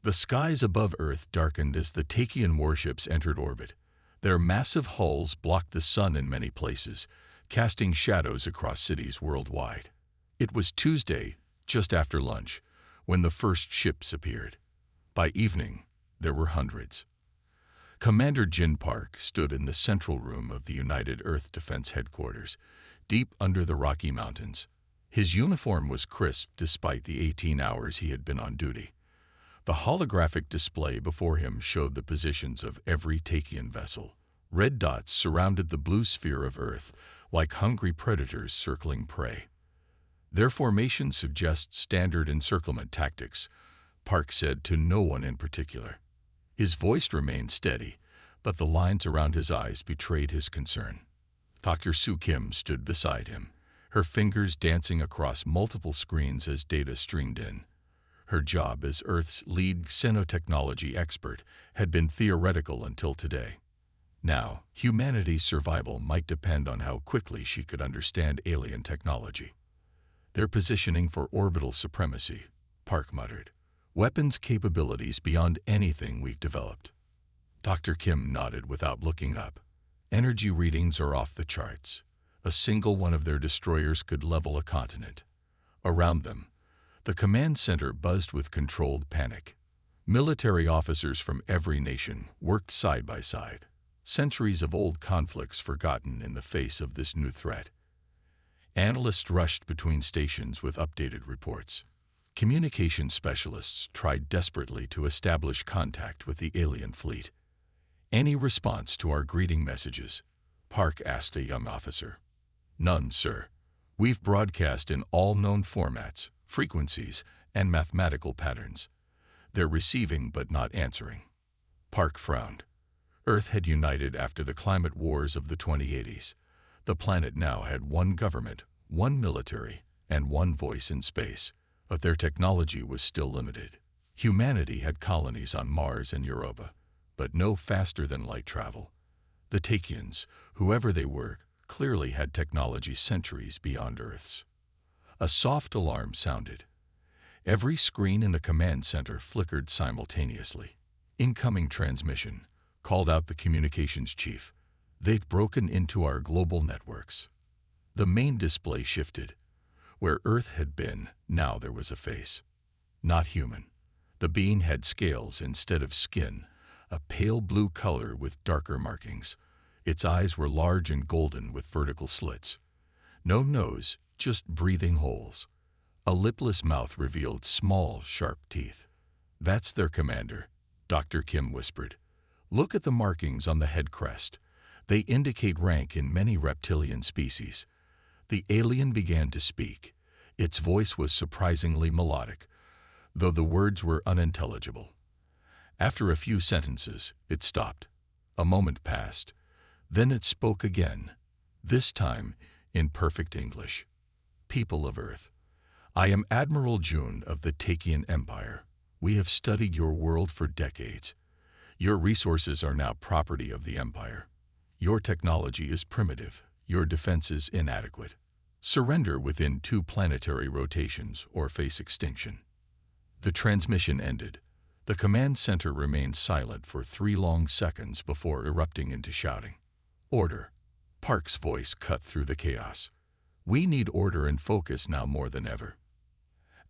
The skies above Earth darkened as the Takian warships entered orbit. Their massive hulls blocked the sun in many places, casting shadows across cities worldwide. It was Tuesday, just after lunch, when the first ships appeared. By evening, there were hundreds. Commander Jin Park stood in the central room of the United Earth Defense Headquarters, deep under the Rocky Mountains. His uniform was crisp despite the 18 hours he had been on duty. The holographic display before him showed the positions of every Takian vessel. Red dots surrounded the blue sphere of Earth, like hungry predators circling prey. Their formation suggests standard encirclement tactics, Park said to no one in particular. His voice remained steady, but the lines around his eyes betrayed his concern. Dr. Soo Kim stood beside him, her fingers dancing across multiple screens as data streamed in. Her job as Earth's lead xenotechnology expert had been theoretical until today. Now, humanity's survival might depend on how quickly she could understand alien technology. They're positioning for orbital supremacy, Park muttered. Weapons capabilities beyond anything we've developed. Dr. Kim nodded without looking up. Energy readings are off the charts. A single one of their destroyers could level a continent. Around them, the command center buzzed with controlled panic. Military officers from every nation worked side by side, centuries of old conflicts forgotten in the face of this new threat. Analysts rushed between stations with updated reports. Communication specialists tried desperately to establish contact with the alien fleet. "Any response to our greeting messages?" Park asked a young officer. "None, sir. We've broadcast in all known formats, frequencies, and mathematical patterns. They're receiving but not answering." Park frowned. Earth had united after the climate wars of the 2080s. The planet now had one government, one military, and one voice in space, but their technology was still limited. Humanity had colonies on Mars and Europa, but no faster-than-light travel. The Takians, whoever they were, clearly had technology centuries beyond Earth's. A soft alarm sounded. Every screen in the command center flickered simultaneously. "Incoming transmission," called out the communications chief. "They've broken into our global networks." The main display shifted. Where Earth had been, now there was a face. Not human. The being had scales instead of skin, a pale blue color with darker markings. Its eyes were large and golden with vertical slits. No nose, just breathing holes. A lipless mouth revealed small, sharp teeth. "That's their commander," Dr. Kim whispered. "Look at the markings on the head crest. They indicate rank in many reptilian species." The alien began to speak. Its voice was surprisingly melodic, though the words were unintelligible. After a few sentences, it stopped. A moment passed. Then it spoke again, this time in perfect English. "People of Earth, I am Admiral Jun of the Takian Empire. We have studied your world for decades. Your resources are now property of the Empire. Your technology is primitive, your defenses inadequate. Surrender within 2 planetary rotations or face extinction." The transmission ended. The command center remained silent for 3 long seconds before erupting into shouting. "Order." Park's voice cut through the chaos. "We need order and focus now more than ever."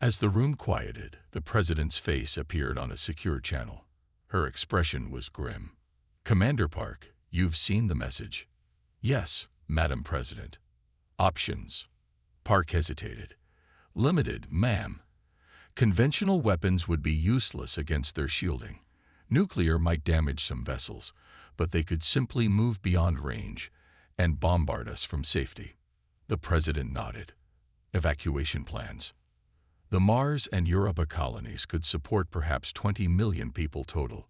As the room quieted, the president's face appeared on a secure channel. Her expression was grim. "Commander Park, you've seen the message." "Yes, Madam President." "Options." Park hesitated. "Limited, ma'am. Conventional weapons would be useless against their shielding. Nuclear might damage some vessels, but they could simply move beyond range and bombard us from safety." The president nodded. "Evacuation plans." The Mars and Europa colonies could support perhaps 20 million people total.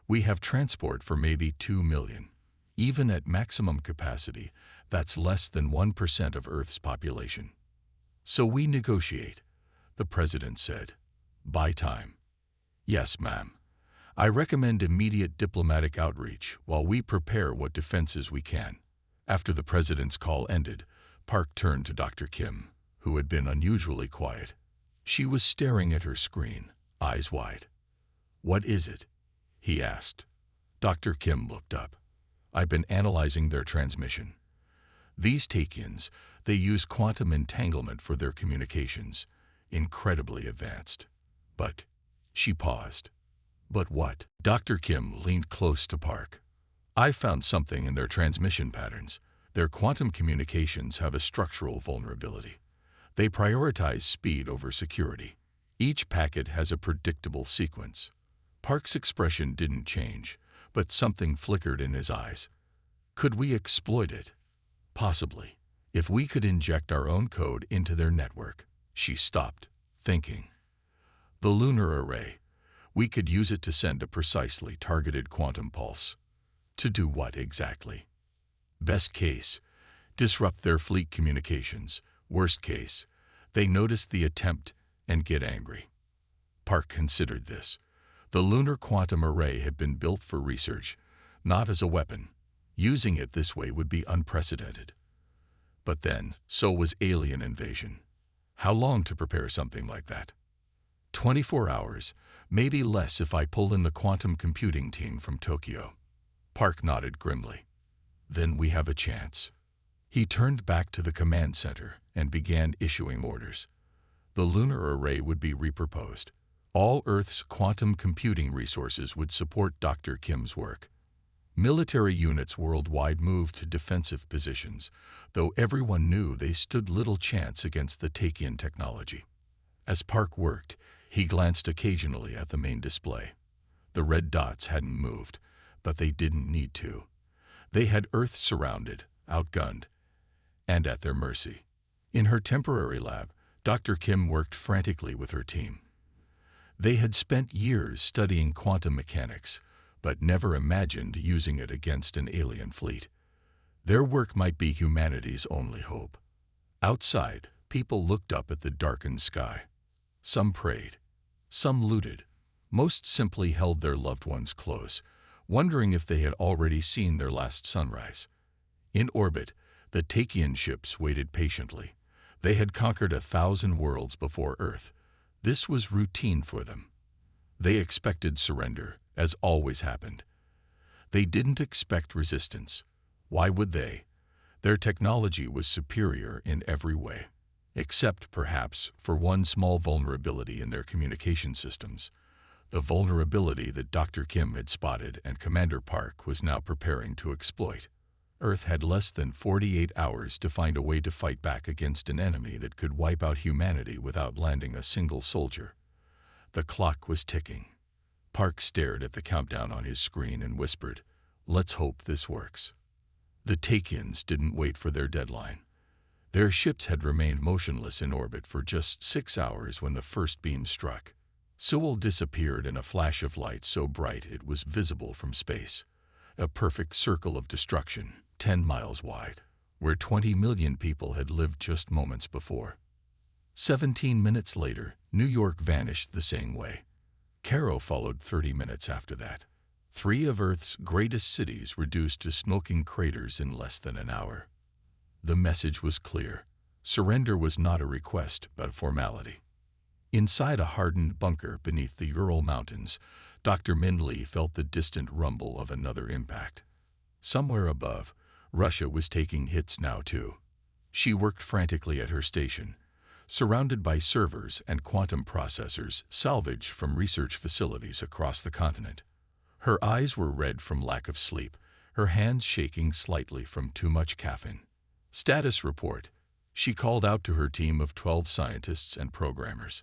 We have transport for maybe 2 million. Even at maximum capacity, that's less than 1% of Earth's population. "So we negotiate," the president said. "Buy time." "Yes, ma'am. I recommend immediate diplomatic outreach while we prepare what defenses we can." After the president's call ended, Park turned to Dr. Kim, who had been unusually quiet. She was staring at her screen, eyes wide. "What is it?" he asked. Dr. Kim looked up. "I've been analyzing their transmission. These Takians, they use quantum entanglement for their communications. Incredibly advanced. But..." She paused. "But what?" Dr. Kim leaned close to Park. "I found something in their transmission patterns. Their quantum communications have a structural vulnerability. They prioritize speed over security. Each packet has a predictable sequence." Park's expression didn't change, but something flickered in his eyes. "Could we exploit it?" "Possibly. If we could inject our own code into their network." She stopped, thinking. "The lunar array. We could use it to send a precisely targeted quantum pulse." "To do what exactly?" "Best case, disrupt their fleet communications. Worst case, they notice the attempt and get angry." Park considered this. The lunar quantum array had been built for research, not as a weapon. Using it this way would be unprecedented. But then, so was alien invasion. How long to prepare something like that? 24 hours, maybe less if I pull in the quantum computing team from Tokyo. Park nodded grimly. "Then we have a chance." He turned back to the command center and began issuing orders. The lunar array would be repurposed. All Earth's quantum computing resources would support Dr. Kim's work. Military units worldwide moved to defensive positions, though everyone knew they stood little chance against the Takian technology. As Park worked, he glanced occasionally at the main display. The red dots hadn't moved, but they didn't need to. They had Earth surrounded, outgunned, and at their mercy. In her temporary lab, Dr. Kim worked frantically with her team. They had spent years studying quantum mechanics, but never imagined using it against an alien fleet. Their work might be humanity's only hope. Outside, people looked up at the darkened sky. Some prayed. Some looted. Most simply held their loved ones close, wondering if they had already seen their last sunrise. In orbit, the Takian ships waited patiently. They had conquered 1,000 worlds before Earth. This was routine for them. They expected surrender, as always happened. They didn't expect resistance. Why would they? Their technology was superior in every way, except perhaps for one small vulnerability in their communication systems, the vulnerability that Dr. Kim had spotted and Commander Park was now preparing to exploit. Earth had less than 48 hours to find a way to fight back against an enemy that could wipe out humanity without landing a single soldier. The clock was ticking. Park stared at the countdown on his screen and whispered, "Let's hope this works." The Takians didn't wait for their deadline. Their ships had remained motionless in orbit for just 6 hours when the first beam struck. Sewell disappeared in a flash of light so bright it was visible from space. A perfect circle of destruction, 10 miles wide, where 20 million people had lived just moments before. 17 minutes later, New York vanished the same way. Cairo followed 30 minutes after that. 3 of Earth's greatest cities reduced to smoking craters in less than an hour. The message was clear. Surrender was not a request, but a formality. Inside a hardened bunker beneath the Ural Mountains, Dr. Mindley felt the distant rumble of another impact. Somewhere above, Russia was taking hits now too. She worked frantically at her station, surrounded by servers and quantum processors salvaged from research facilities across the continent. Her eyes were red from lack of sleep, her hands shaking slightly from too much caffeine. "Status report." She called out to her team of 12 scientists and programmers.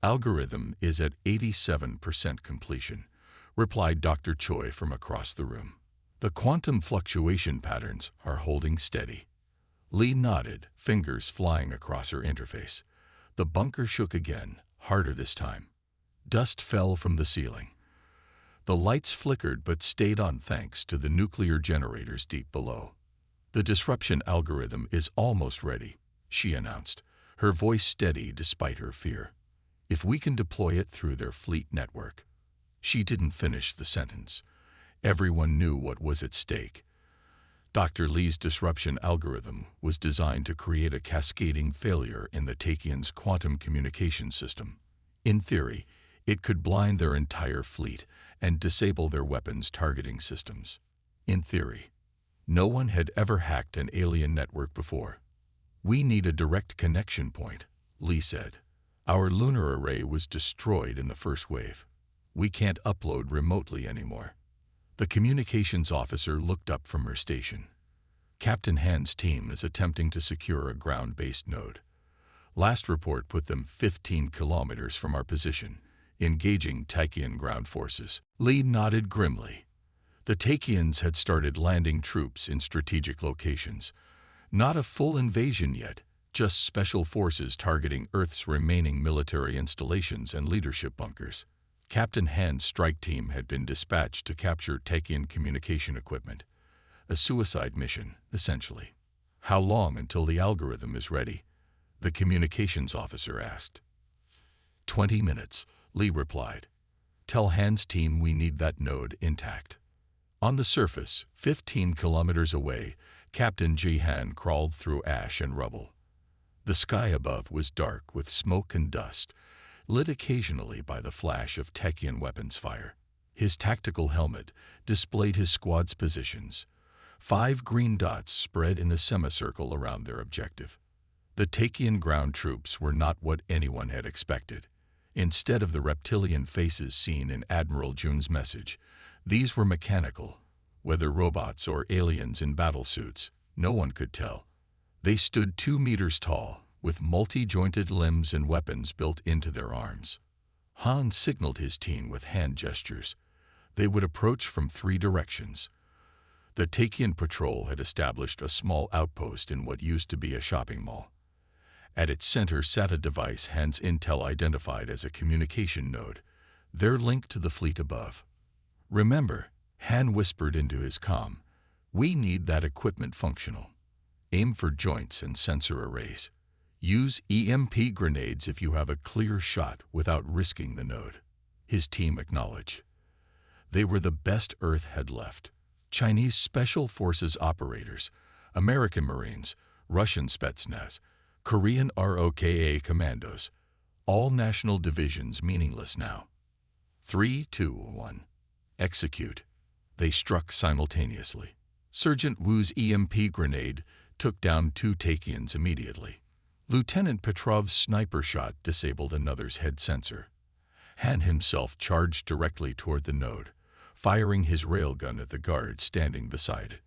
"Algorithm is at 87% completion," replied Dr. Choi from across the room. "The quantum fluctuation patterns are holding steady." Lee nodded, fingers flying across her interface. The bunker shook again, harder this time. Dust fell from the ceiling. The lights flickered but stayed on thanks to the nuclear generators deep below. "The disruption algorithm is almost ready," she announced, her voice steady despite her fear. "If we can deploy it through their fleet network." She didn't finish the sentence. Everyone knew what was at stake. Dr. Lee's disruption algorithm was designed to create a cascading failure in the Takians' quantum communication system. In theory, It could blind their entire fleet and disable their weapons targeting systems. In theory, no one had ever hacked an alien network before. "We need a direct connection point," Lee said. "Our lunar array was destroyed in the first wave. We can't upload remotely anymore." The communications officer looked up from her station. "Captain Han's team is attempting to secure a ground-based node. Last report put them 15 kilometers from our position, engaging Tachyon ground forces." Lee nodded grimly. The Tachyons had started landing troops in strategic locations. Not a full invasion yet, just special forces targeting Earth's remaining military installations and leadership bunkers. Captain Han's strike team had been dispatched to capture Tachyon communication equipment. A suicide mission, essentially. "How long until the algorithm is ready?" the communications officer asked. 20 minutes, Lee replied. "Tell Han's team we need that node intact." On the surface, 15 kilometers away, Captain Ji Han crawled through ash and rubble. The sky above was dark with smoke and dust, lit occasionally by the flash of Tachyon weapons fire. His tactical helmet displayed his squad's positions. 5 green dots spread in a semicircle around their objective. The Tachyon ground troops were not what anyone had expected. Instead of the reptilian faces seen in Admiral Jun's message, these were mechanical. Whether robots or aliens in battlesuits, no one could tell. They stood 2 meters tall, with multi-jointed limbs and weapons built into their arms. Han signaled his team with hand gestures. They would approach from 3 directions. The Tachyon patrol had established a small outpost in what used to be a shopping mall. At its center sat a device Han's intel identified as a communication node, their link to the fleet above. "Remember," Han whispered into his comm, "we need that equipment functional. Aim for joints and sensor arrays. Use EMP grenades if you have a clear shot without risking the node." His team acknowledged. They were the best Earth had left. Chinese Special Forces operators, American Marines, Russian Spetsnaz, Korean ROKA commandos, all national divisions meaningless now. 3, 2, 1. Execute. They struck simultaneously. Sergeant Wu's EMP grenade took down 2 Tachyons immediately. Lieutenant Petrov's sniper shot disabled another's head sensor. Han himself charged directly toward the node, firing his railgun at the guard standing beside it.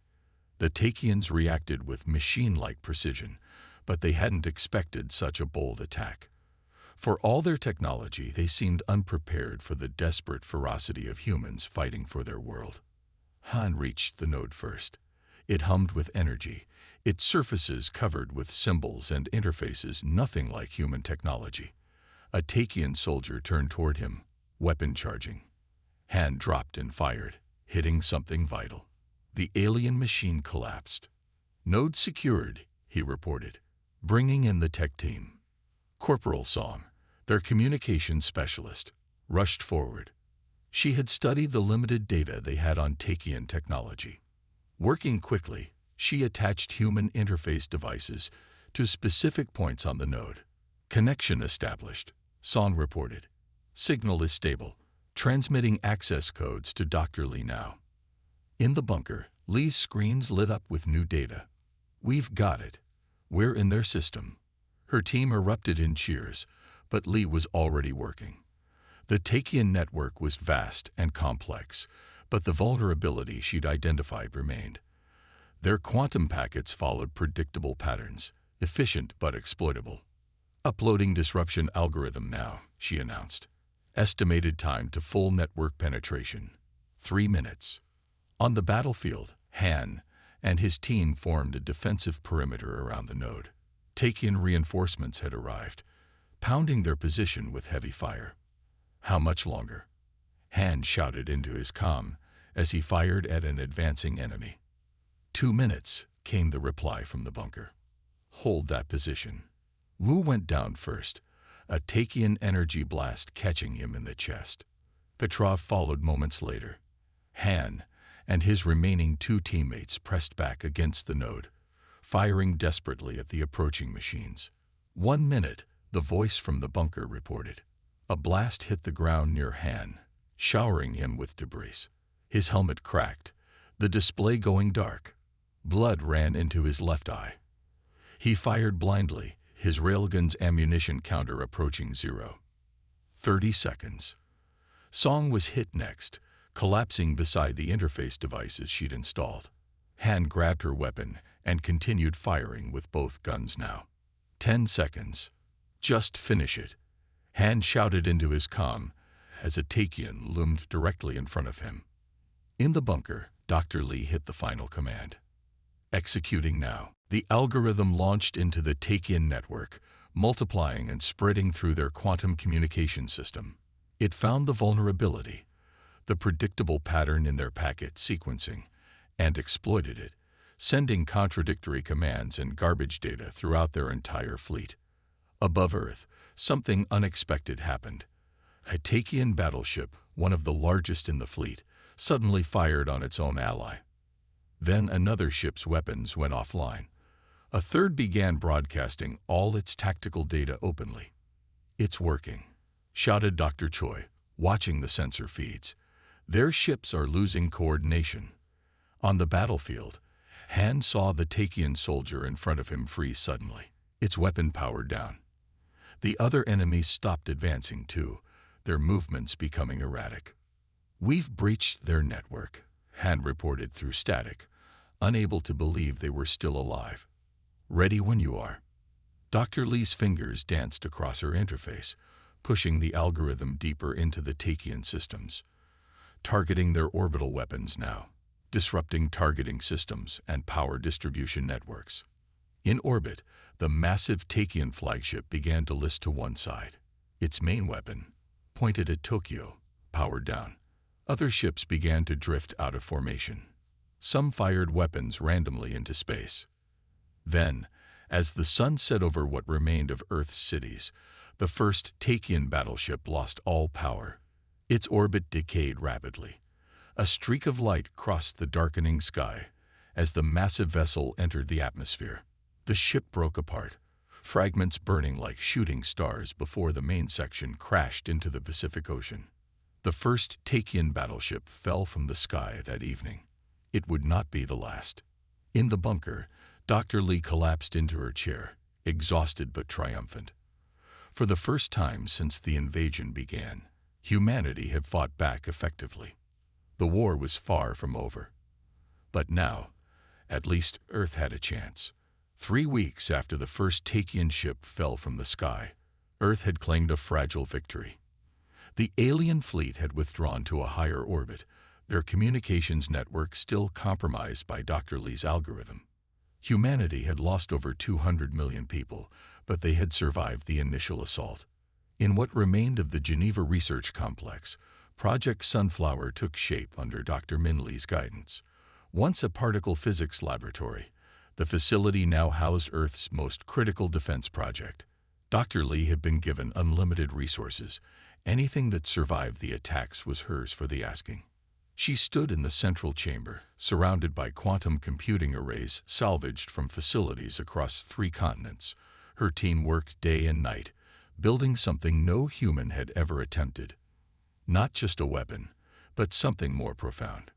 The Tachyons reacted with machine-like precision, but they hadn't expected such a bold attack. For all their technology, they seemed unprepared for the desperate ferocity of humans fighting for their world. Han reached the node first. It hummed with energy, its surfaces covered with symbols and interfaces nothing like human technology. A Tachyon soldier turned toward him, weapon charging. Han dropped and fired, hitting something vital. The alien machine collapsed. "Node secured," he reported, bringing in the tech team. Corporal Song, their communications specialist, rushed forward. She had studied the limited data they had on Tachyon technology. Working quickly, she attached human interface devices to specific points on the node. "Connection established," Song reported. "Signal is stable, transmitting access codes to Dr. Lee now." In the bunker, Lee's screens lit up with new data. "We've got it. We're in their system." Her team erupted in cheers, but Lee was already working. The Tachyon network was vast and complex, but the vulnerability she'd identified remained. Their quantum packets followed predictable patterns, efficient but exploitable. "Uploading disruption algorithm now," she announced. Estimated time to full network penetration, 3 minutes. On the battlefield, Han and his team formed a defensive perimeter around the node. Tachyon reinforcements had arrived, pounding their position with heavy fire. "How much longer?" Han shouted into his comm as he fired at an advancing enemy. 2 minutes, came the reply from the bunker. "Hold that position." Wu went down first, a Tachyon energy blast catching him in the chest. Petrov followed moments later. Han and his remaining 2 teammates pressed back against the node, firing desperately at the approaching machines. 1 minute, the voice from the bunker reported. A blast hit the ground near Han, showering him with debris. His helmet cracked, the display going dark. Blood ran into his left eye. He fired blindly, his railgun's ammunition counter approaching 0. 30 seconds. Song was hit next, collapsing beside the interface devices she'd installed. Han grabbed her weapon and continued firing with both guns now. 10 seconds. Just finish it. Han shouted into his comm as a Takian loomed directly in front of him. In the bunker, Dr. Lee hit the final command. Executing now. The algorithm launched into the Takian network, multiplying and spreading through their quantum communication system. It found the vulnerability, the predictable pattern in their packet sequencing, and exploited it, sending contradictory commands and garbage data throughout their entire fleet. Above Earth, something unexpected happened. A Takian battleship, one of the largest in the fleet, suddenly fired on its own ally. Then another ship's weapons went offline. A third began broadcasting all its tactical data openly. "It's working," shouted Dr. Choi, watching the sensor feeds. "Their ships are losing coordination." On the battlefield, Han saw the Takian soldier in front of him freeze suddenly, its weapon powered down. The other enemies stopped advancing too, their movements becoming erratic. "We've breached their network," Han reported through static, unable to believe they were still alive. "Ready when you are." Dr. Lee's fingers danced across her interface, pushing the algorithm deeper into the Takian systems. Targeting their orbital weapons now, disrupting targeting systems and power distribution networks. In orbit, the massive Takian flagship began to list to one side. Its main weapon, pointed at Tokyo, powered down. Other ships began to drift out of formation. Some fired weapons randomly into space. Then, as the sun set over what remained of Earth's cities, the first Takian battleship lost all power. Its orbit decayed rapidly. A streak of light crossed the darkening sky as the massive vessel entered the atmosphere. The ship broke apart, fragments burning like shooting stars before the main section crashed into the Pacific Ocean. The first Takian battleship fell from the sky that evening. It would not be the last. In the bunker, Dr. Lee collapsed into her chair, exhausted but triumphant. For the first time since the invasion began, humanity had fought back effectively. The war was far from over. But now, at least Earth had a chance. 3 weeks after the first Takian ship fell from the sky, Earth had claimed a fragile victory. The alien fleet had withdrawn to a higher orbit, their communications network still compromised by Dr. Lee's algorithm. Humanity had lost over 200 million people, but they had survived the initial assault. In what remained of the Geneva Research Complex, Project Sunflower took shape under Dr. Min Lee's guidance. Once a particle physics laboratory, the facility now housed Earth's most critical defense project. Dr. Lee had been given unlimited resources. Anything that survived the attacks was hers for the asking. She stood in the central chamber, surrounded by quantum computing arrays salvaged from facilities across 3 continents. Her team worked day and night, building something no human had ever attempted. Not just a weapon, but something more profound.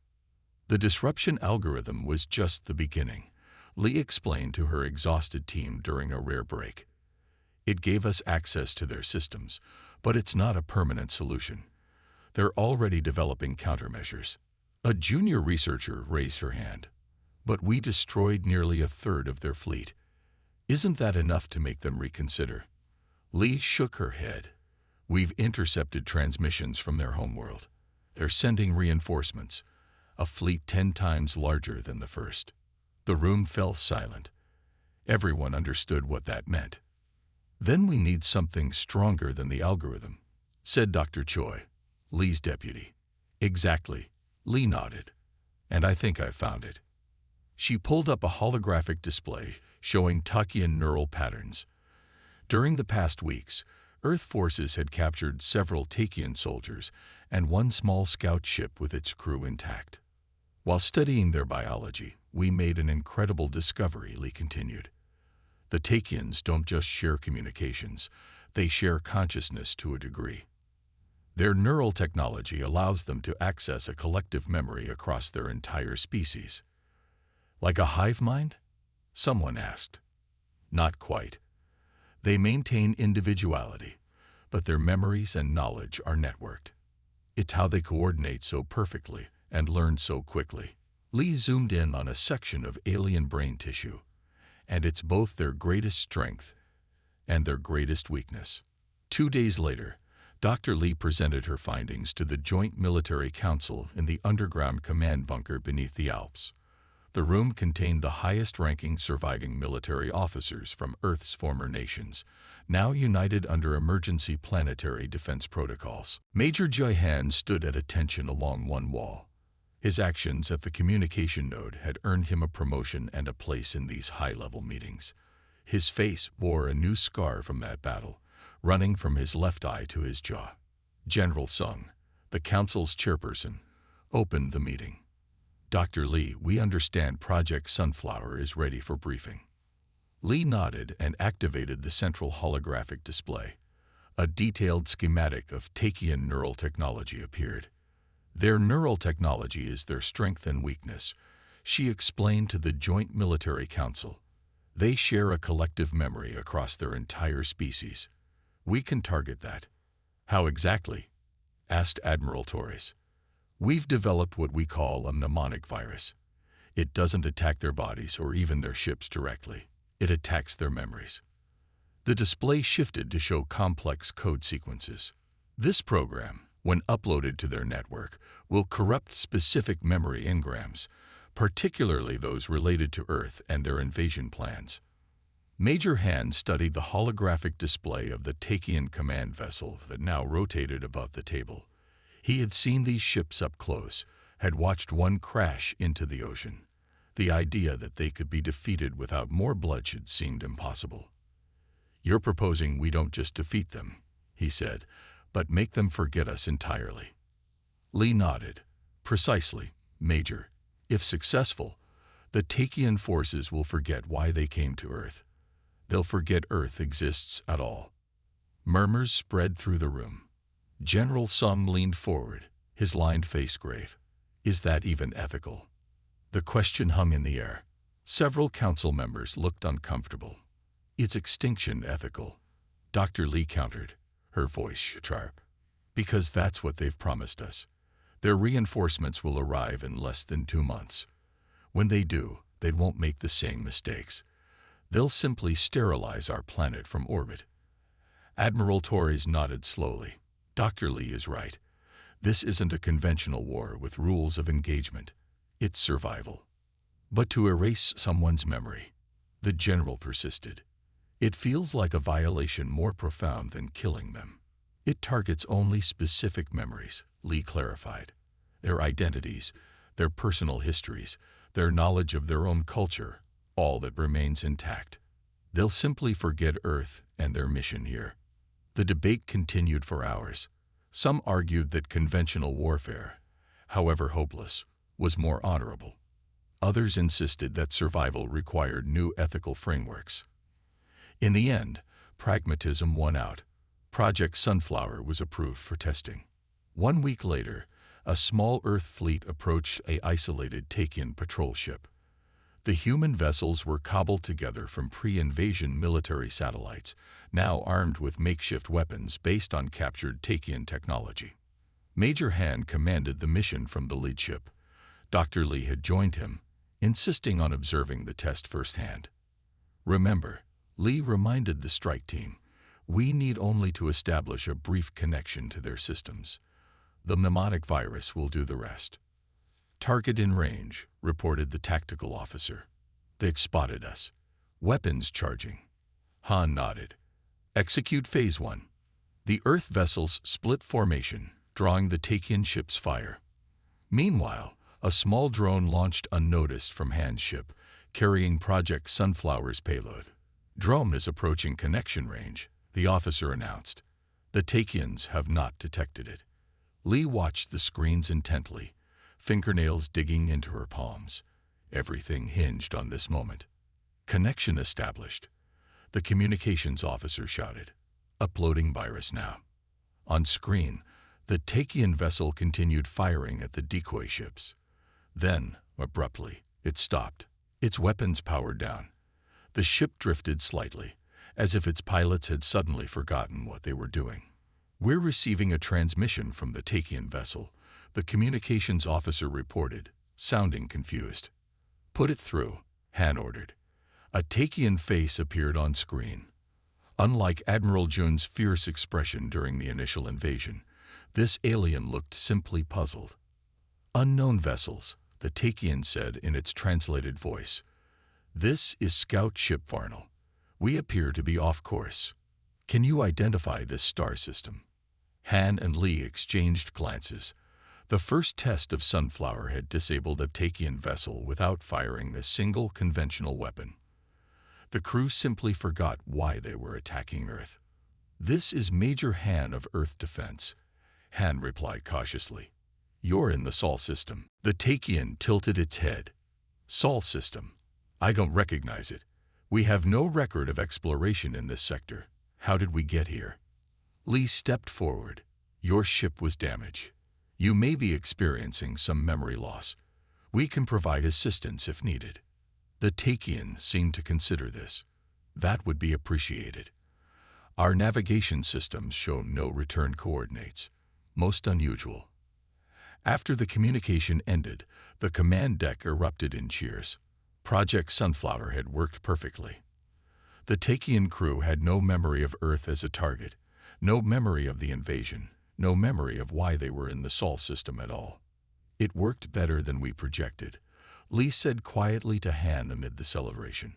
The disruption algorithm was just the beginning, Lee explained to her exhausted team during a rare break. It gave us access to their systems, but it's not a permanent solution. They're already developing countermeasures. A junior researcher raised her hand. But we destroyed nearly a third of their fleet. Isn't that enough to make them reconsider? Lee shook her head. We've intercepted transmissions from their homeworld. They're sending reinforcements, a fleet 10 times larger than the first. The room fell silent. Everyone understood what that meant. Then we need something stronger than the algorithm, said Dr. Choi, Lee's deputy. Exactly, Lee nodded. And I think I've found it. She pulled up a holographic display showing Takian neural patterns. During the past weeks, Earth forces had captured several Takian soldiers and 1 small scout ship with its crew intact. While studying their biology, we made an incredible discovery, Lee continued. The Takians don't just share communications, they share consciousness to a degree. Their neural technology allows them to access a collective memory across their entire species. Like a hive mind? Someone asked. Not quite. They maintain individuality, but their memories and knowledge are networked. It's how they coordinate so perfectly and learn so quickly. Lee zoomed in on a section of alien brain tissue, and it's both their greatest strength and their greatest weakness. 2 days later, Dr. Lee presented her findings to the Joint Military Council in the underground command bunker beneath the Alps. The room contained the highest-ranking surviving military officers from Earth's former nations, now united under emergency planetary defense protocols. Major Johan stood at attention along one wall. His actions at the communication node had earned him a promotion and a place in these high-level meetings. His face bore a new scar from that battle, running from his left eye to his jaw. General Sung, the council's chairperson, opened the meeting. Dr. Lee, we understand Project Sunflower is ready for briefing. Lee nodded and activated the central holographic display. A detailed schematic of Takian neural technology appeared. Their neural technology is their strength and weakness, she explained to the Joint Military Council. They share a collective memory across their entire species. We can target that. How exactly? Asked Admiral Torres. We've developed what we call a mnemonic virus. It doesn't attack their bodies or even their ships directly. It attacks their memories. The display shifted to show complex code sequences. This program, when uploaded to their network, will corrupt specific memory engrams, particularly those related to Earth and their invasion plans. Major Han studied the holographic display of the Takian command vessel that now rotated above the table. He had seen these ships up close, had watched one crash into the ocean. The idea that they could be defeated without more bloodshed seemed impossible. You're proposing we don't just defeat them, he said, but make them forget us entirely. Lee nodded. Precisely, Major. If successful, the Takian forces will forget why they came to Earth. They'll forget Earth exists at all. Murmurs spread through the room. General Sung leaned forward, his lined face grave. Is that even ethical? The question hung in the air. Several council members looked uncomfortable. Is extinction ethical? Dr. Lee countered, her voice sharp. Because that's what they've promised us. Their reinforcements will arrive in less than 2 months. When they do, they won't make the same mistakes. They'll simply sterilize our planet from orbit. Admiral Torres nodded slowly. Dr. Lee is right. This isn't a conventional war with rules of engagement. It's survival. But to erase someone's memory, the general persisted. It feels like a violation more profound than killing them. It targets only specific memories, Lee clarified. Their identities, their personal histories, their knowledge of their own culture, all that remains intact. They'll simply forget Earth and their mission here. The debate continued for hours. Some argued that conventional warfare, however hopeless, was more honorable. Others insisted that survival required new ethical frameworks. In the end, pragmatism won out. Project Sunflower was approved for testing. 1 week later, a small Earth fleet approached an isolated Takian patrol ship. The human vessels were cobbled together from pre-invasion military satellites, now armed with makeshift weapons based on captured Takian technology. Major Han commanded the mission from the lead ship. Dr. Lee had joined him, insisting on observing the test firsthand. Remember, Lee reminded the strike team, we need only to establish a brief connection to their systems. The mnemonic virus will do the rest. Target in range, reported the tactical officer. They've spotted us. Weapons charging. Han nodded. Execute Phase 1. The Earth vessels split formation, drawing the Takian ship's fire. Meanwhile, a small drone launched unnoticed from Han's ship, carrying Project Sunflower's payload. Drone is approaching connection range, the officer announced. The Takians have not detected it. Lee watched the screens intently, fingernails digging into her palms. Everything hinged on this moment. Connection established. The communications officer shouted, uploading virus now. On screen, The Takian vessel continued firing at the decoy ships. Then, abruptly, it stopped, its weapons powered down. The ship drifted slightly, as if its pilots had suddenly forgotten what they were doing. "We're receiving a transmission from the Takian vessel," the communications officer reported, sounding confused. "Put it through," Han ordered. A Takian face appeared on screen. Unlike Admiral Jun's fierce expression during the initial invasion, this alien looked simply puzzled. "Unknown vessels," the Takian said in its translated voice. "This is Scout Ship Varnal. We appear to be off course. Can you identify this star system?" Han and Lee exchanged glances. The first test of Sunflower had disabled a Takian vessel without firing a single conventional weapon. The crew simply forgot why they were attacking Earth. "This is Major Han of Earth Defense," Han replied cautiously. "You're in the Sol system." The Takian tilted its head. "Sol system? I don't recognize it. We have no record of exploration in this sector. How did we get here?" Lee stepped forward. "Your ship was damaged. You may be experiencing some memory loss. We can provide assistance if needed." The Takian seemed to consider this. "That would be appreciated. Our navigation systems show no return coordinates. Most unusual." After the communication ended, the command deck erupted in cheers. Project Sunflower had worked perfectly. The Takian crew had no memory of Earth as a target, no memory of the invasion, no memory of why they were in the Sol system at all. "It worked better than we projected," Lee said quietly to Han amid the celebration.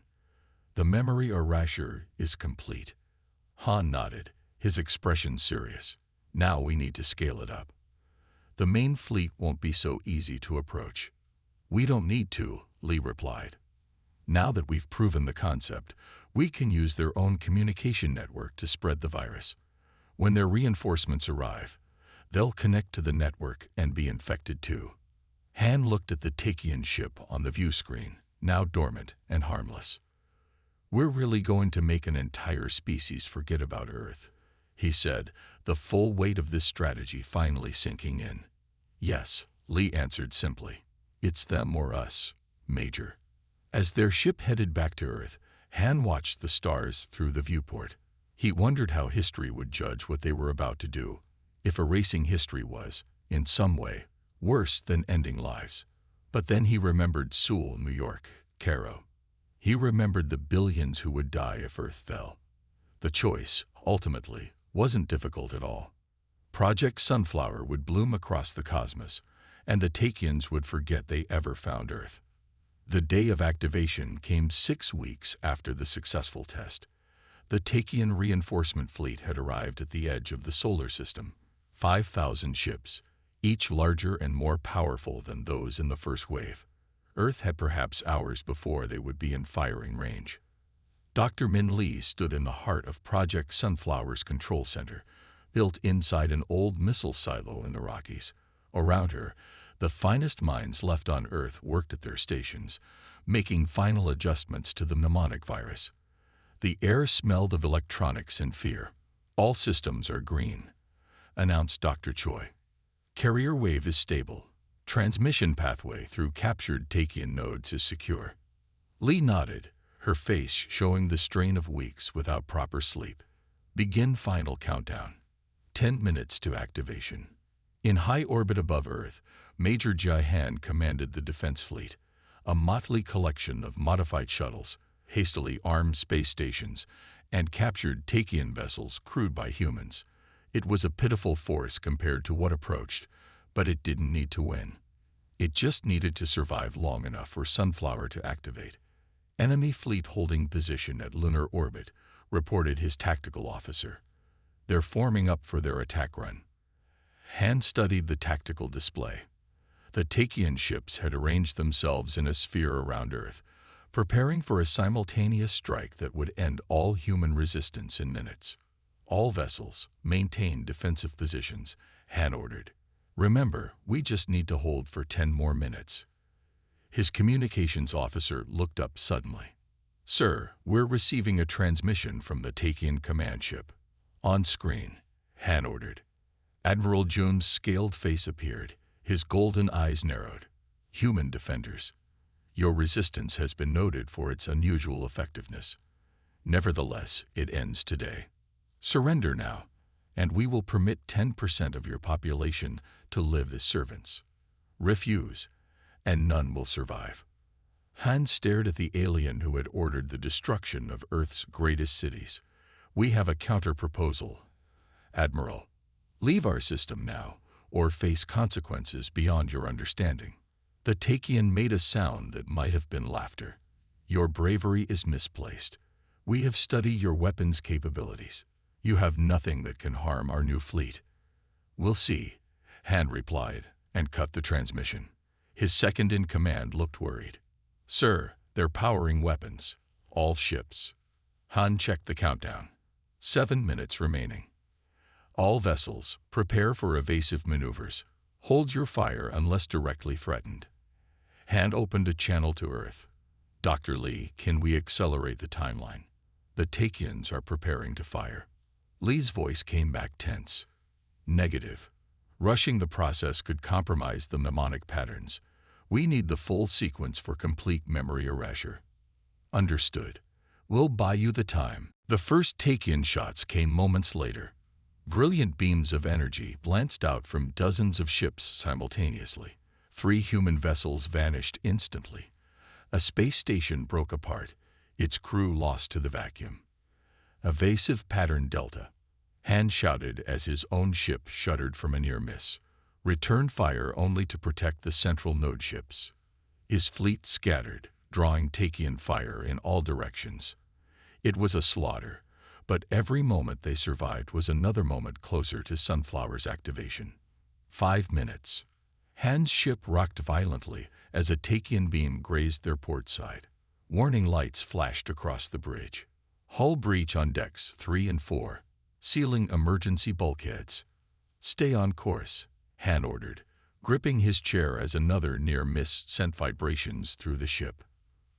"The memory erasure is complete." Han nodded, his expression serious. "Now we need to scale it up. The main fleet won't be so easy to approach." "We don't need to," Lee replied. "Now that we've proven the concept, we can use their own communication network to spread the virus. When their reinforcements arrive, they'll connect to the network and be infected too." Han looked at the Takian ship on the view screen, now dormant and harmless. "We're really going to make an entire species forget about Earth," he said, the full weight of this strategy finally sinking in. "Yes," Lee answered simply. "It's them or us, Major." As their ship headed back to Earth, Han watched the stars through the viewport. He wondered how history would judge what they were about to do, if erasing history was, in some way, worse than ending lives. But then he remembered Sewell, New York, Cairo. He remembered the billions who would die if Earth fell. The choice, ultimately, wasn't difficult at all. Project Sunflower would bloom across the cosmos, and the Takians would forget they ever found Earth. The day of activation came 6 weeks after the successful test. The Takian reinforcement fleet had arrived at the edge of the solar system. 5,000 ships, each larger and more powerful than those in the first wave. Earth had perhaps hours before they would be in firing range. Dr. Min Lee stood in the heart of Project Sunflower's control center, built inside an old missile silo in the Rockies. Around her, the finest minds left on Earth worked at their stations, making final adjustments to the mnemonic virus. The air smelled of electronics and fear. "All systems are green," announced Dr. Choi. "Carrier wave is stable. Transmission pathway through captured Takian nodes is secure." Lee nodded, her face showing the strain of weeks without proper sleep. "Begin final countdown. 10 minutes to activation." In high orbit above Earth, Major Jai-Han commanded the defense fleet, a motley collection of modified shuttles, hastily armed space stations, and captured Takian vessels crewed by humans. It was a pitiful force compared to what approached, but it didn't need to win. It just needed to survive long enough for Sunflower to activate. "Enemy fleet holding position at lunar orbit," reported his tactical officer. "They're forming up for their attack run." Han studied the tactical display. The Takian ships had arranged themselves in a sphere around Earth, preparing for a simultaneous strike that would end all human resistance in minutes. "All vessels, maintain defensive positions," Han ordered. "Remember, we just need to hold for 10 more minutes." His communications officer looked up suddenly. "Sir, we're receiving a transmission from the Takian command ship." "On screen," Han ordered. Admiral June's scaled face appeared, his golden eyes narrowed. Human defenders, your resistance has been noted for its unusual effectiveness. Nevertheless, it ends today. Surrender now, and we will permit 10% of your population to live as servants. Refuse, and none will survive. Han stared at the alien who had ordered the destruction of Earth's greatest cities. We have a counter-proposal. Admiral, leave our system now, or face consequences beyond your understanding. The Takian made a sound that might have been laughter. Your bravery is misplaced. We have studied your weapons capabilities. You have nothing that can harm our new fleet. We'll see, Han replied, and cut the transmission. His second-in-command looked worried. Sir, they're powering weapons. All ships. Han checked the countdown. 7 minutes remaining. All vessels, prepare for evasive maneuvers. Hold your fire unless directly threatened. Han opened a channel to Earth. Dr. Lee, can we accelerate the timeline? The Takians are preparing to fire. Lee's voice came back tense. Negative. Rushing the process could compromise the mnemonic patterns. We need the full sequence for complete memory erasure. Understood. We'll buy you the time. The first Takian shots came moments later. Brilliant beams of energy glanced out from dozens of ships simultaneously. 3 human vessels vanished instantly. A space station broke apart, its crew lost to the vacuum. Evasive pattern Delta. Han shouted as his own ship shuddered from a near miss. Return fire only to protect the central node ships. His fleet scattered, drawing Takian fire in all directions. It was a slaughter, but every moment they survived was another moment closer to Sunflower's activation. 5 minutes. Han's ship rocked violently as a Takian beam grazed their port side. Warning lights flashed across the bridge. Hull breach on decks 3 and 4. Sealing emergency bulkheads. Stay on course, Han ordered, gripping his chair as another near miss sent vibrations through the ship.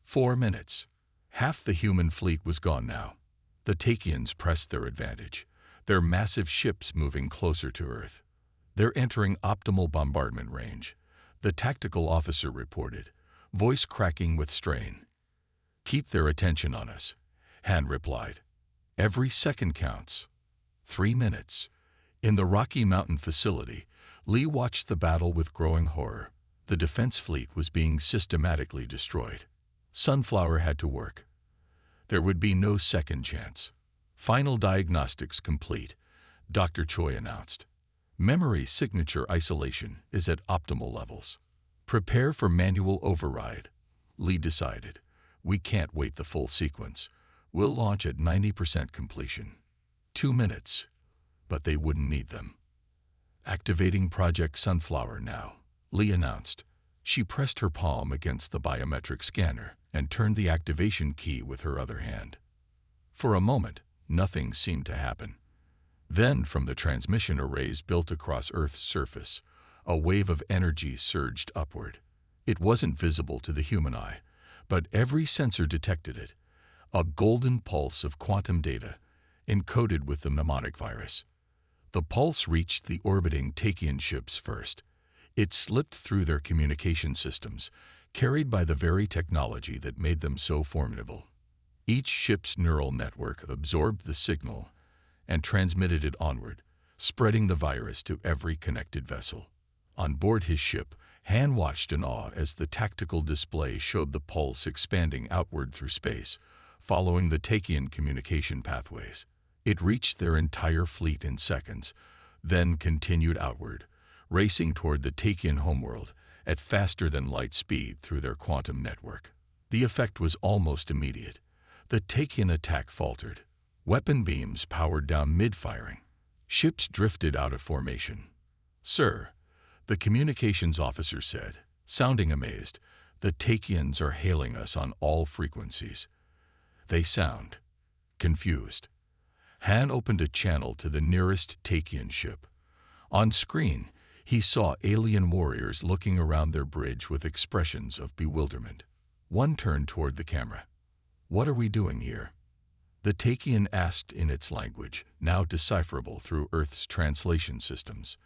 4 minutes. Half the human fleet was gone now. The Takians pressed their advantage, their massive ships moving closer to Earth. They're entering optimal bombardment range, the tactical officer reported, voice cracking with strain. Keep their attention on us, Han replied. Every second counts. 3 minutes. In the Rocky Mountain facility, Lee watched the battle with growing horror. The defense fleet was being systematically destroyed. Sunflower had to work. There would be no second chance. Final diagnostics complete, Dr. Choi announced. Memory signature isolation is at optimal levels. Prepare for manual override, Lee decided. We can't wait the full sequence. We'll launch at 90% completion. 2 minutes, but they wouldn't need them. Activating Project Sunflower now, Lee announced. She pressed her palm against the biometric scanner and turned the activation key with her other hand. For a moment, nothing seemed to happen. Then, from the transmission arrays built across Earth's surface, a wave of energy surged upward. It wasn't visible to the human eye, but every sensor detected it. A golden pulse of quantum data, encoded with the mnemonic virus. The pulse reached the orbiting Takian ships first. It slipped through their communication systems, carried by the very technology that made them so formidable. Each ship's neural network absorbed the signal and transmitted it onward, spreading the virus to every connected vessel. On board his ship, Han watched in awe as the tactical display showed the pulse expanding outward through space, following the Takian communication pathways. It reached their entire fleet in seconds, then continued outward, racing toward the Takian homeworld at faster-than-light speed through their quantum network. The effect was almost immediate. The Takian attack faltered. Weapon beams powered down mid-firing. Ships drifted out of formation. Sir, the communications officer said, sounding amazed, the Takians are hailing us on all frequencies. They sound confused. Han opened a channel to the nearest Takian ship. On screen, he saw alien warriors looking around their bridge with expressions of bewilderment. One turned toward the camera. What are we doing here? The Takian asked in its language, now decipherable through Earth's translation systems.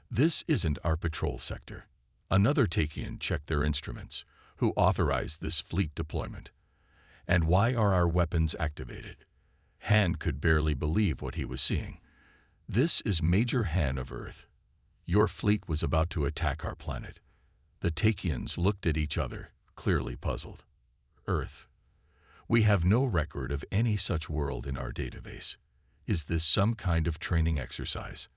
"This isn't our patrol sector." Another Takian checked their instruments. "Who authorized this fleet deployment? And why are our weapons activated?" Han could barely believe what he was seeing. "This is Major Han of Earth. Your fleet was about to attack our planet." The Takians looked at each other, clearly puzzled. "Earth? We have no record of any such world in our database. Is this some kind of training exercise?"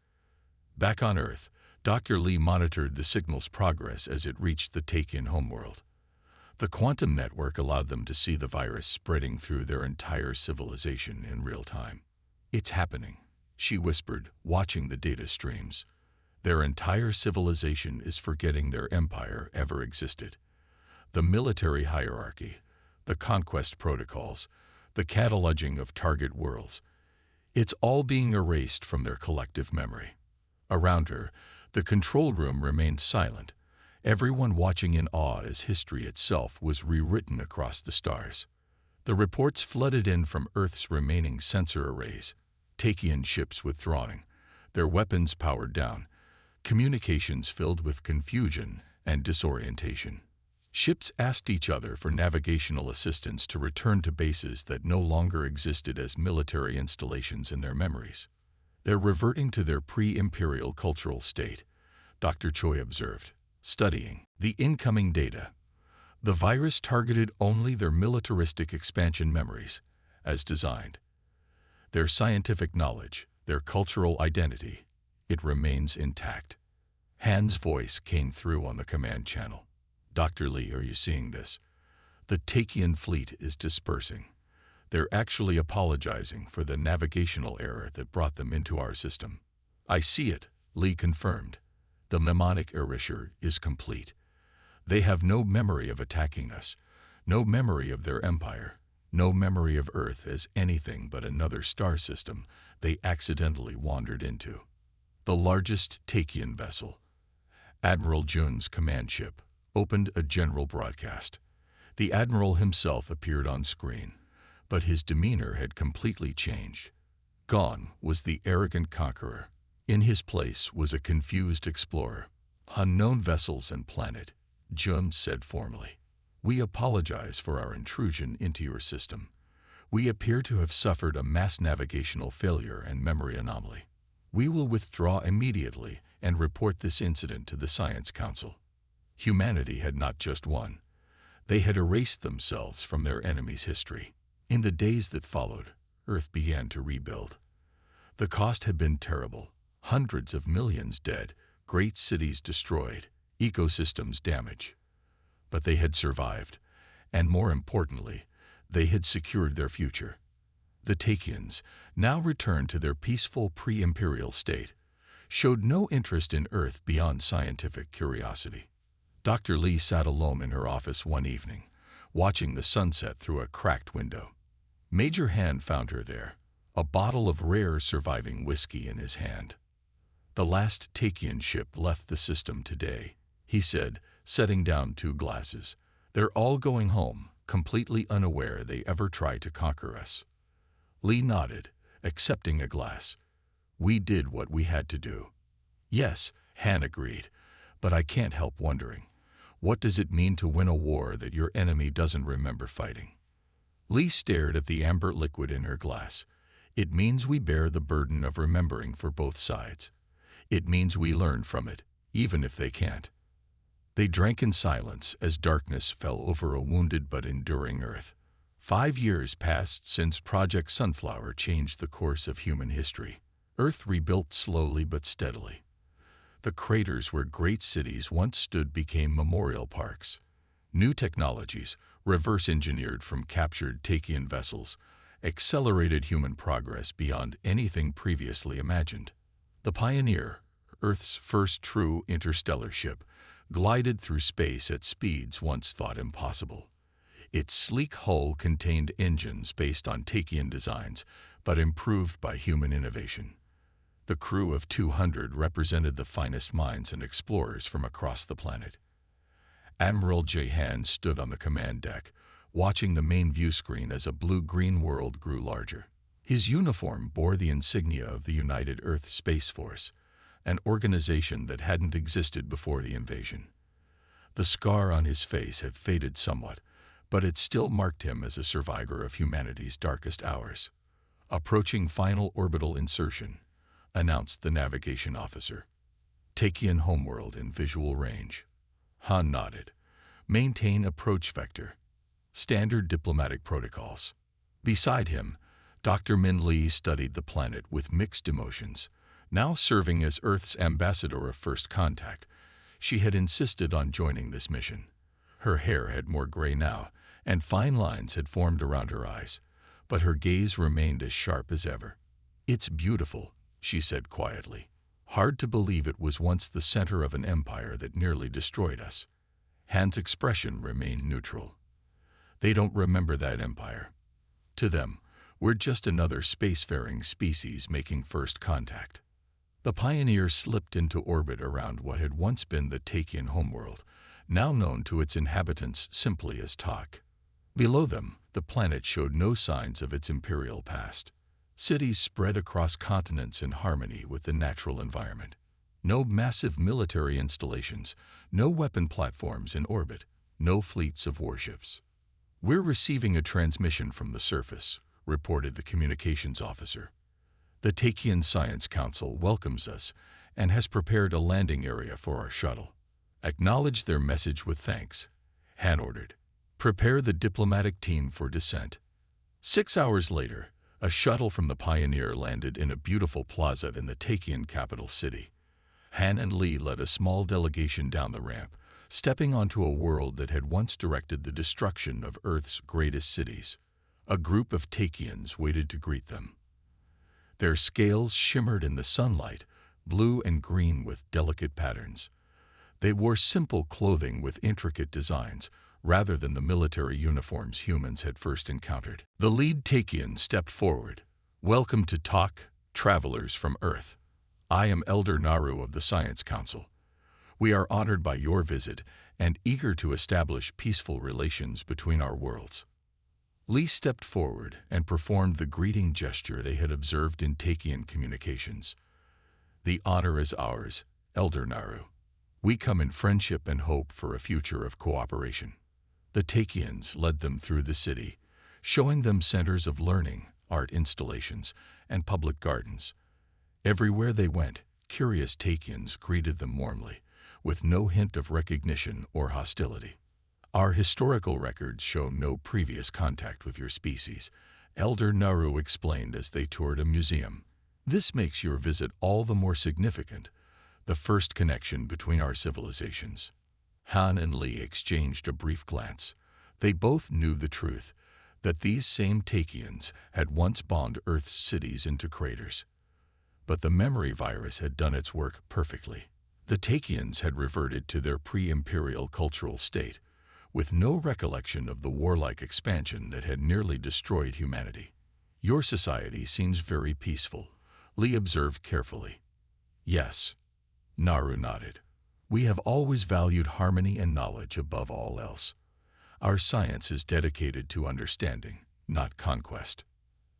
Back on Earth, Dr. Lee monitored the signal's progress as it reached the Takian homeworld. The quantum network allowed them to see the virus spreading through their entire civilization in real time. "It's happening," she whispered, watching the data streams. "Their entire civilization is forgetting their empire ever existed. The military hierarchy, the conquest protocols, the cataloging of target worlds, it's all being erased from their collective memory." Around her, the control room remained silent, everyone watching in awe as history itself was rewritten across the stars. The reports flooded in from Earth's remaining sensor arrays, Takian ships withdrawing, their weapons powered down, communications filled with confusion and disorientation. Ships asked each other for navigational assistance to return to bases that no longer existed as military installations in their memories. "They're reverting to their pre-imperial cultural state," Dr. Choi observed, studying the incoming data. The virus targeted only their militaristic expansion memories, as designed. Their scientific knowledge, their cultural identity, it remains intact. Han's voice came through on the command channel. "Dr. Lee, are you seeing this? The Takian fleet is dispersing. They're actually apologizing for the navigational error that brought them into our system." "I see it," Lee confirmed. "The mnemonic erasure is complete. They have no memory of attacking us, no memory of their empire, no memory of Earth as anything but another star system they accidentally wandered into." The largest Takian vessel, Admiral Jun's command ship, opened a general broadcast. The Admiral himself appeared on screen, but his demeanor had completely changed. Gone was the arrogant conqueror. In his place was a confused explorer. "Unknown vessels and planet," Jun said formally. "We apologize for our intrusion into your system. We appear to have suffered a mass navigational failure and memory anomaly. We will withdraw immediately and report this incident to the Science Council." Humanity had not just won. They had erased themselves from their enemy's history. In the days that followed, Earth began to rebuild. The cost had been terrible. Hundreds of millions dead, great cities destroyed, ecosystems damaged. But they had survived, and more importantly, they had secured their future. The Takians, now returned to their peaceful pre-imperial state, showed no interest in Earth beyond scientific curiosity. Dr. Lee sat alone in her office one evening, watching the sunset through a cracked window. Major Han found her there, a bottle of rare surviving whiskey in his hand. "The last Takian ship left the system today," he said, setting down 2 glasses. "They're all going home, completely unaware they ever tried to conquer us." Lee nodded, accepting a glass. "We did what we had to do." "Yes," Han agreed, "but I can't help wondering, what does it mean to win a war that your enemy doesn't remember fighting?" Lee stared at the amber liquid in her glass. "It means we bear the burden of remembering for both sides. It means we learn from it, even if they can't." They drank in silence as darkness fell over a wounded but enduring Earth. 5 years passed since Project Sunflower changed the course of human history. Earth rebuilt slowly but steadily. The craters where great cities once stood became memorial parks. New technologies, reverse-engineered from captured Takian vessels, accelerated human progress beyond anything previously imagined. The Pioneer, Earth's first true interstellar ship, glided through space at speeds once thought impossible. Its sleek hull contained engines based on Takian designs, but improved by human innovation. The crew of 200 represented the finest minds and explorers from across the planet. Admiral J. Han stood on the command deck, watching the main view screen as a blue-green world grew larger. His uniform bore the insignia of the United Earth Space Force, an organization that hadn't existed before the invasion. The scar on his face had faded somewhat, but it still marked him as a survivor of humanity's darkest hours. "Approaching final orbital insertion," announced the navigation officer. "Takian homeworld in visual range." Han nodded. "Maintain approach vector. Standard diplomatic protocols." Beside him, Dr. Min Li studied the planet with mixed emotions. Now serving as Earth's ambassador of first contact, she had insisted on joining this mission. Her hair had more gray now, and fine lines had formed around her eyes, but her gaze remained as sharp as ever. "It's beautiful," she said quietly. "Hard to believe it was once the center of an empire that nearly destroyed us." Han's expression remained neutral. "They don't remember that empire. To them, we're just another spacefaring species making first contact." The Pioneer slipped into orbit around what had once been the Takian homeworld, now known to its inhabitants simply as Tak. Below them, the planet showed no signs of its imperial past. Cities spread across continents in harmony with the natural environment. No massive military installations, no weapon platforms in orbit, no fleets of warships. "We're receiving a transmission from the surface," reported the communications officer. "The Takian Science Council welcomes us and has prepared a landing area for our shuttle." "Acknowledge their message with thanks," Han ordered. "Prepare the diplomatic team for descent." 6 hours later, a shuttle from the Pioneer landed in a beautiful plaza in the Takian capital city. Han and Li led a small delegation down the ramp, stepping onto a world that had once directed the destruction of Earth's greatest cities. A group of Takians waited to greet them. Their scales shimmered in the sunlight, blue and green with delicate patterns. They wore simple clothing with intricate designs, rather than the military uniforms humans had first encountered. The lead Takian stepped forward. "Welcome to Tak, travelers from Earth. I am Elder Naru of the Science Council. We are honored by your visit and eager to establish peaceful relations between our worlds." Li stepped forward and performed the greeting gesture they had observed in Takian communications. "The honor is ours, Elder Naru. We come in friendship and hope for a future of cooperation." The Takians led them through the city, showing them centers of learning, art installations, and public gardens. Everywhere they went, curious Takians greeted them warmly, with no hint of recognition or hostility. "Our historical records show no previous contact with your species," Elder Naru explained as they toured a museum. "This makes your visit all the more significant, the first connection between our civilizations." Han and Li exchanged a brief glance. They both knew the truth, that these same Takians had once bombed Earth's cities into craters. But the memory virus had done its work perfectly. The Takians had reverted to their pre-imperial cultural state, with no recollection of the warlike expansion that had nearly destroyed humanity. "Your society seems very peaceful," Li observed carefully. "Yes," Naru nodded. "We have always valued harmony and knowledge above all else. Our science is dedicated to understanding, not conquest."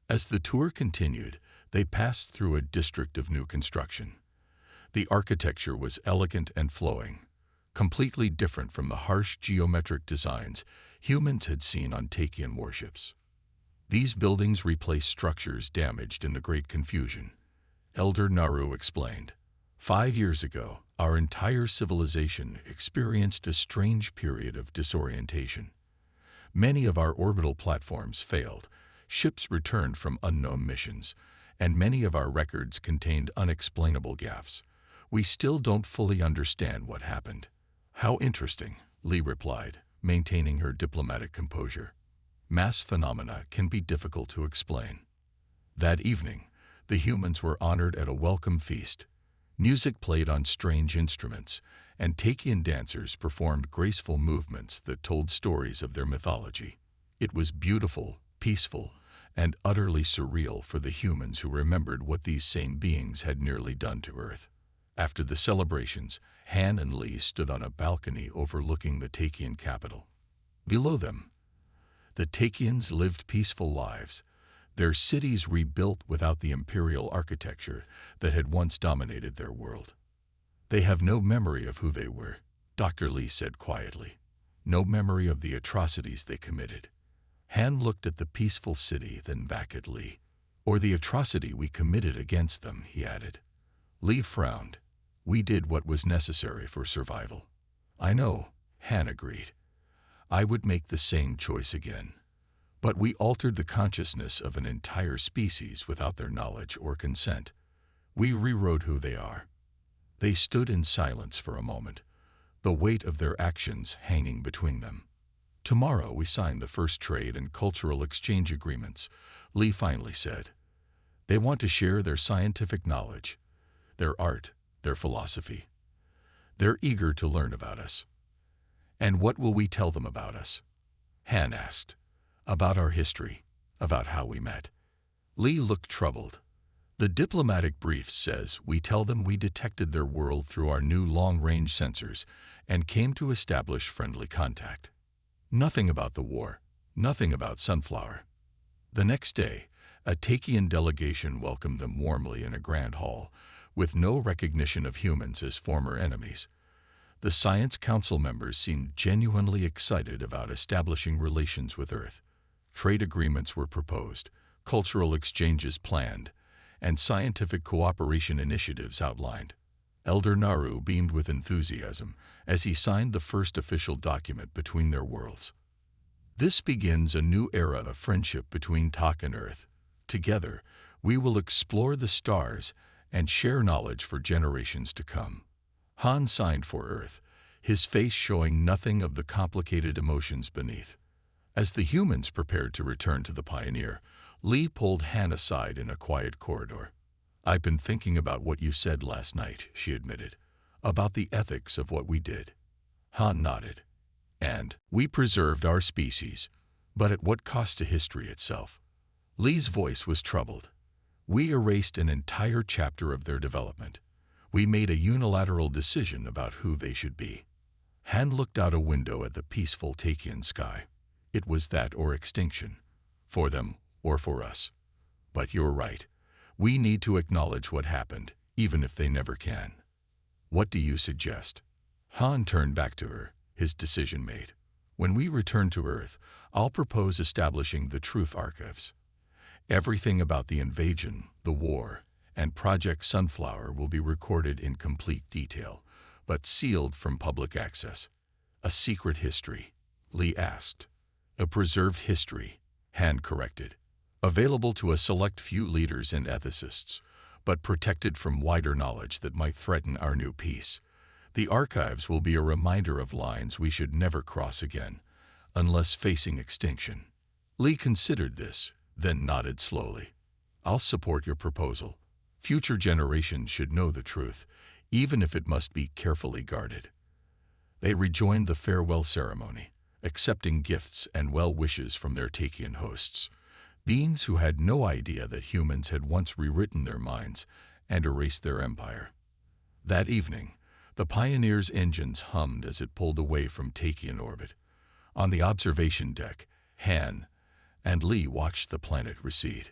As the tour continued, they passed through a district of new construction. The architecture was elegant and flowing, completely different from the harsh geometric designs humans had seen on Takian warships. "These buildings replace structures damaged in the Great Confusion," Elder Naru explained. 5 years ago, our entire civilization experienced a strange period of disorientation. Many of our orbital platforms failed, ships returned from unknown missions, and many of our records contained unexplainable gaffes. We still don't fully understand what happened." "How interesting," Li replied, maintaining her diplomatic composure. "Mass phenomena can be difficult to explain." That evening, the humans were honored at a welcome feast. Music played on strange instruments, and Takian dancers performed graceful movements that told stories of their mythology. It was beautiful, peaceful, and utterly surreal for the humans who remembered what these same beings had nearly done to Earth. After the celebrations, Han and Li stood on a balcony overlooking the Takian capital. Below them, the Takians lived peaceful lives, their cities rebuilt without the imperial architecture that had once dominated their world. They have no memory of who they were, Dr. Lee said quietly. No memory of the atrocities they committed. Han looked at the peaceful city, then back at Lee. Or the atrocity we committed against them, he added. Lee frowned. We did what was necessary for survival. I know, Han agreed. I would make the same choice again. But we altered the consciousness of an entire species without their knowledge or consent. We rewrote who they are. They stood in silence for a moment, the weight of their actions hanging between them. Tomorrow we sign the first trade and cultural exchange agreements, Lee finally said. They want to share their scientific knowledge, their art, their philosophy. They're eager to learn about us. And what will we tell them about us? Han asked. About our history, about how we met. Lee looked troubled. The diplomatic brief says we tell them we detected their world through our new long-range sensors and came to establish friendly contact. Nothing about the war, nothing about Sunflower. The next day, a Takian delegation welcomed them warmly in a grand hall, with no recognition of humans as former enemies. The Science Council members seemed genuinely excited about establishing relations with Earth. Trade agreements were proposed, cultural exchanges planned, and scientific cooperation initiatives outlined. Elder Naru beamed with enthusiasm as he signed the first official document between their worlds. This begins a new era of friendship between Tak and Earth. Together, we will explore the stars and share knowledge for generations to come. Han signed for Earth, his face showing nothing of the complicated emotions beneath. As the humans prepared to return to the Pioneer, Lee pulled Han aside in a quiet corridor. I've been thinking about what you said last night, she admitted, about the ethics of what we did. Han nodded. And we preserved our species, but at what cost to history itself? Lee's voice was troubled. We erased an entire chapter of their development. We made a unilateral decision about who they should be. Han looked out a window at the peaceful Takian sky. It was that or extinction, for them or for us. But you're right. We need to acknowledge what happened, even if they never can. What do you suggest? Han turned back to her, his decision made. When we return to Earth, I'll propose establishing the Truth Archives. Everything about the invasion, the war, and Project Sunflower will be recorded in complete detail, but sealed from public access. A secret history, Lee asked. A preserved history, Han corrected. Available to a select few leaders and ethicists, but protected from wider knowledge that might threaten our new peace. The archives will be a reminder of lines we should never cross again, unless facing extinction. Lee considered this, then nodded slowly. I'll support your proposal. Future generations should know the truth, even if it must be carefully guarded. They rejoined the farewell ceremony, accepting gifts and well wishes from their Takian hosts, beings who had no idea that humans had once rewritten their minds and erased their empire. That evening, the Pioneer's engines hummed as it pulled away from Takian orbit. On the observation deck, Han and Lee watched the planet recede.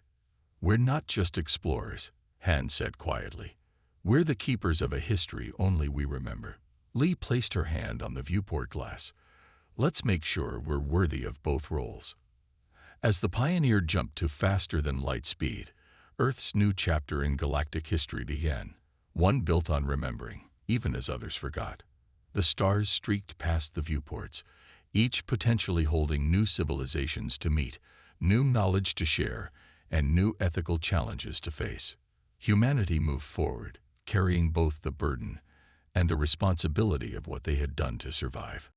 We're not just explorers, Han said quietly. We're the keepers of a history only we remember. Lee placed her hand on the viewport glass. Let's make sure we're worthy of both roles. As the Pioneer jumped to faster-than-light speed, Earth's new chapter in galactic history began, one built on remembering, even as others forgot. The stars streaked past the viewports, each potentially holding new civilizations to meet, new knowledge to share, and new ethical challenges to face. Humanity moved forward, carrying both the burden and the responsibility of what they had done to survive.